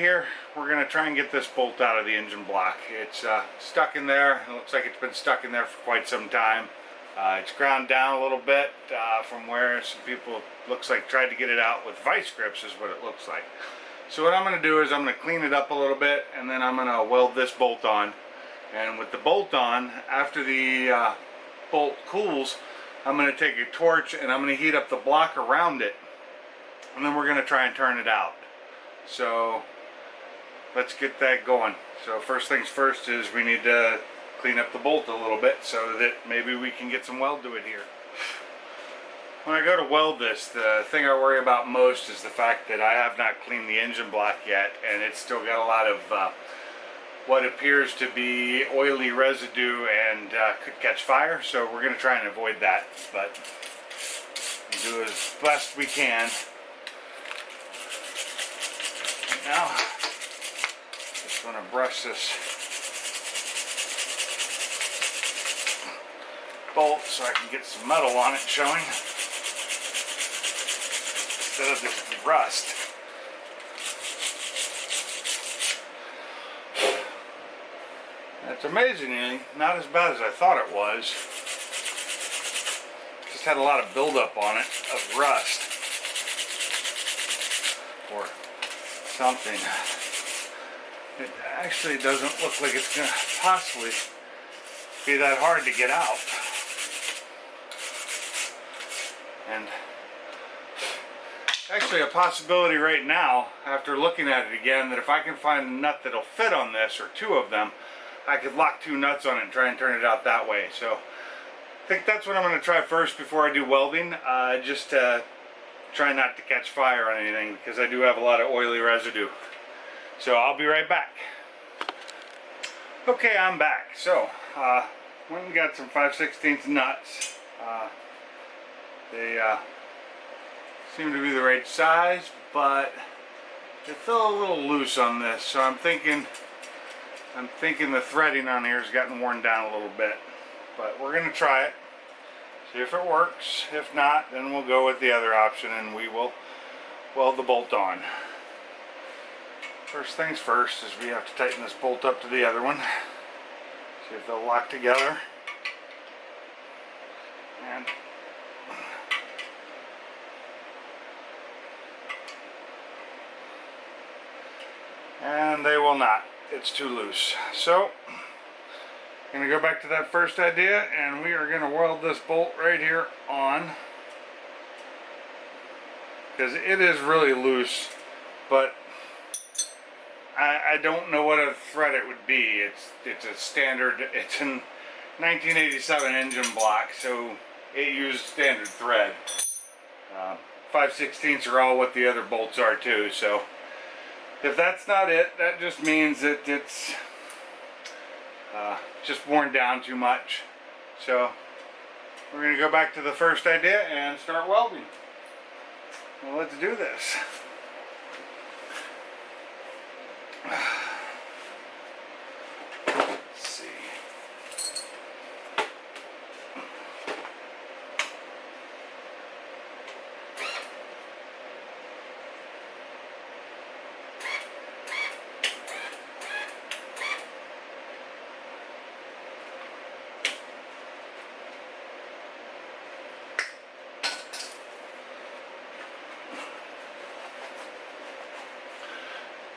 here, we're going to try and get this bolt out of the engine block. It's stuck in there. It looks like it's been stuck in there for quite some time. It's ground down a little bit from where some people, looks like, tried to get it out with vice grips is what it looks like. So what I'm going to do is I'm going to clean it up a little bit, and then I'm going to weld this bolt on. And with the bolt on, after the bolt cools, I'm going to take a torch and I'm going to heat up the block around it, and then we're going to try and turn it out. So let's get that going. So first things first is we need to clean up the bolt a little bit so that maybe we can get some weld to it here. When I go to weld this, the thing I worry about most is the fact that I have not cleaned the engine block yet, and it's still got a lot of what appears to be oily residue and could catch fire. So we're going to try and avoid that, but we'll do as best we can. Now, just want to brush this bolt so I can get some metal on it showing instead of this rust. It's amazingly not as bad as I thought it was. Just had a lot of buildup on it of rust or something. It actually doesn't look like it's going to possibly be that hard to get out. And actually a possibility right now, after looking at it again, that if I can find a nut that'll fit on this, or two of them, I could lock two nuts on it and try and turn it out that way. So I think that's what I'm going to try first before I do welding, just to try not to catch fire on anything, because I do have a lot of oily residue. So I'll be right back. Okay, I'm back. So went and got some 5/16 nuts. They seem to be the right size, but they feel a little loose on this. So I'm thinking the threading on here has gotten worn down a little bit. But we're going to try it, see if it works. If not, then we'll go with the other option and we will weld the bolt on. First things first is we have to tighten this bolt up to the other one. See if they'll lock together. And they will not. It's too loose. So I'm going to go back to that first idea, and we are going to weld this bolt right here on, because it is really loose, but I don't know what a thread it would be. It's a standard, it's a 1987 engine block, so it used standard thread. 5/16 are all what the other bolts are too, so if that's not it, that just means that it's just worn down too much. So we're going to go back to the first idea and start welding. Well, let's do this. Let's see.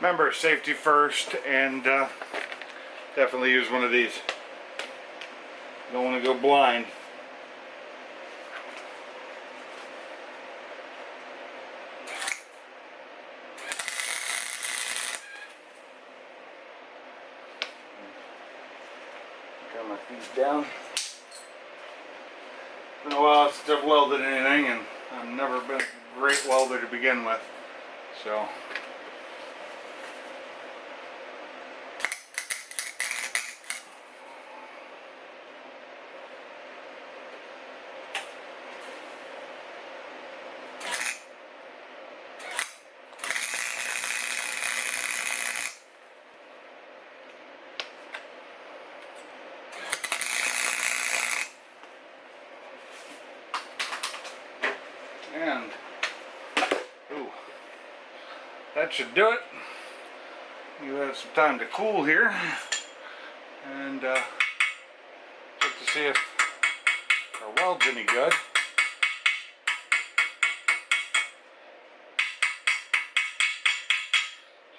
Remember, safety first, and definitely use one of these. Don't want to go blind. Got my feet down. It's been a while since I've welded anything, and I've never been a great welder to begin with. So and ooh, that should do it. give that some time to cool here, and check to see if our weld's any good.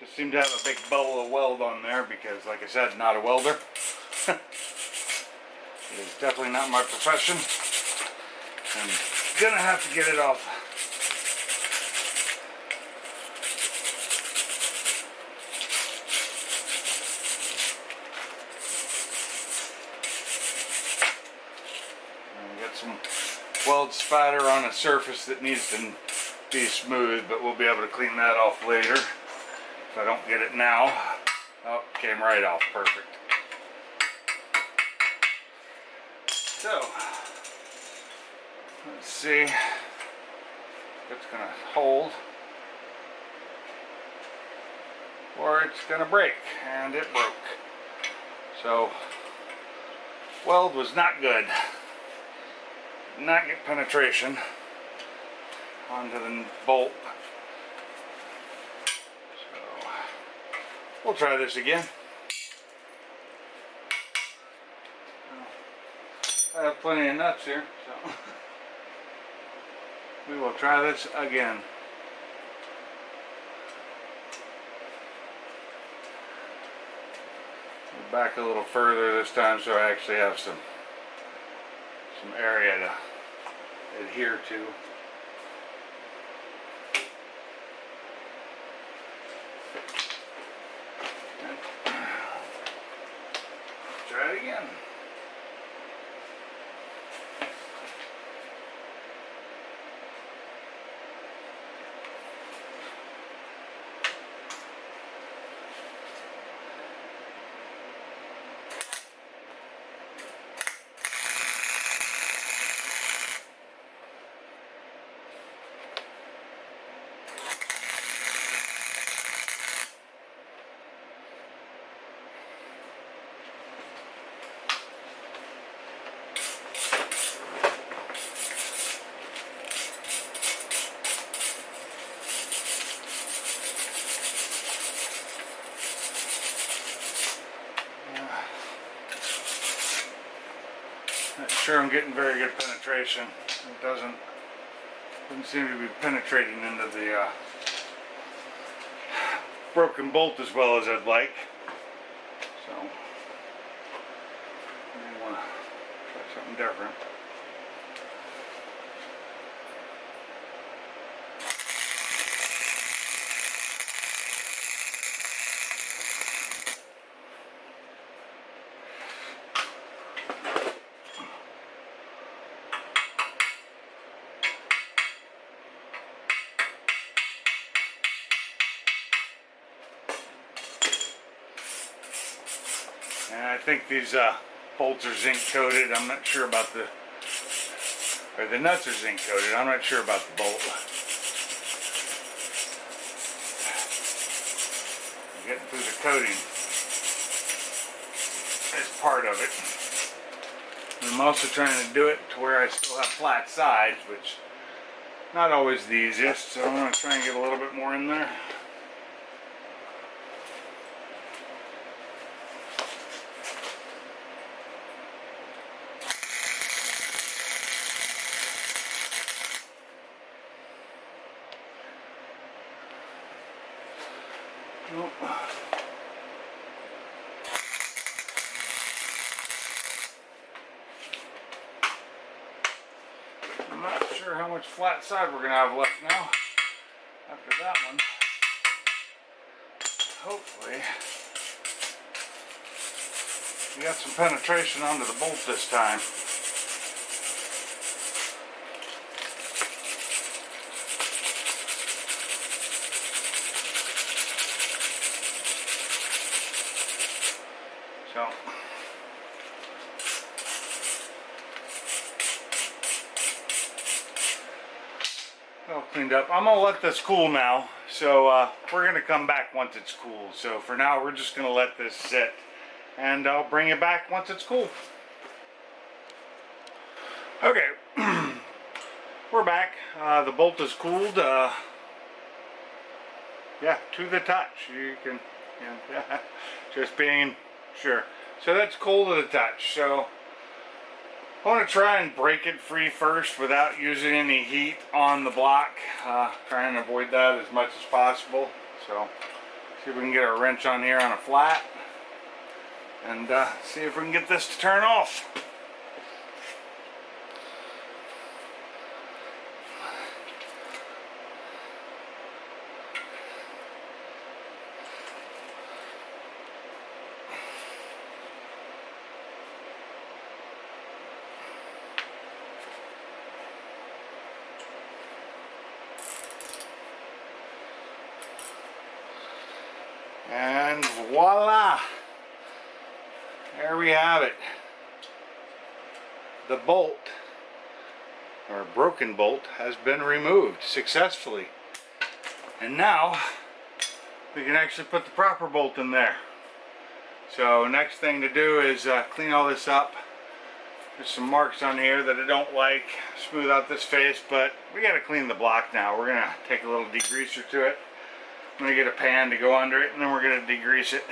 Just seemed to have a big bubble of weld on there because, like I said, not a welder. It is definitely not my profession. I'm gonna have to get it off. And get some weld spatter on a surface that needs to be smooth, but we'll be able to clean that off later. If I don't get it now. Oh, came right off. Perfect. So, let's see if it's going to hold or it's going to break, and it broke. So, weld was not good. Did not get penetration onto the bolt. So, we'll try this again. I have plenty of nuts here, so we will try this again. Back a little further this time so I actually have some area to adhere to. Try it again. Not sure I'm getting very good penetration. It doesn't seem to be penetrating into the broken bolt as well as I'd like. So I want to try something different. And I think these bolts are zinc coated. I'm not sure about the nuts are zinc coated. I'm not sure about the bolt. Getting through the coating is part of it. And I'm also trying to do it to where I still have flat sides, which not always the easiest. So I'm going to try and get a little bit more in there. I'm not sure how much flat side we're going to have left now after that one. Hopefully we got some penetration onto the bolt this time. So all cleaned up. I'm gonna let this cool now. So we're gonna come back once it's cool. So for now, we're just gonna let this sit, and I'll bring it back once it's cool. Okay, we're back. The bolt is cooled. Yeah, to the touch. You can Yeah. Just being sure. So that's cold to the touch. So I want to try and break it free first without using any heat on the block. Try and avoid that as much as possible. So see if we can get a wrench on here on a flat and see if we can get this to turn off. And voila! There we have it. The bolt, or broken bolt, has been removed successfully. And now we can actually put the proper bolt in there. So next thing to do is clean all this up. There's some marks on here that I don't like. Smooth out this face, but we gotta clean the block now. We're gonna take a little degreaser to it. I'm going to get a pan to go under it, and then we're going to degrease it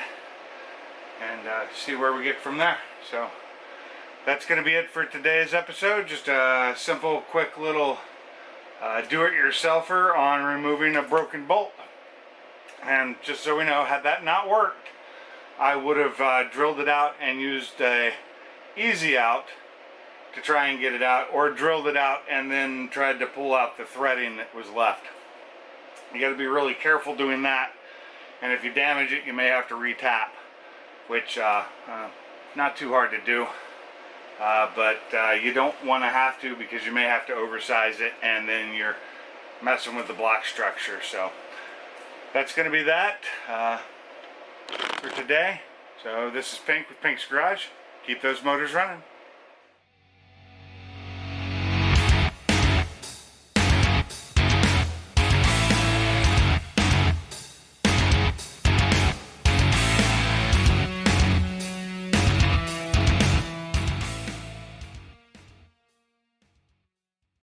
and see where we get from there. So that's going to be it for today's episode. Just a simple, quick little do-it-yourselfer on removing a broken bolt. And just so we know, had that not worked, I would have drilled it out and used a easy out to try and get it out, or drilled it out and then tried to pull out the threading that was left. You got to be really careful doing that, and if you damage it, you may have to re-tap, which not too hard to do, but you don't want to have to, because you may have to oversize it and then you're messing with the block structure. So that's going to be that for today. So this is Pink with Pink's Garage. Keep those motors running.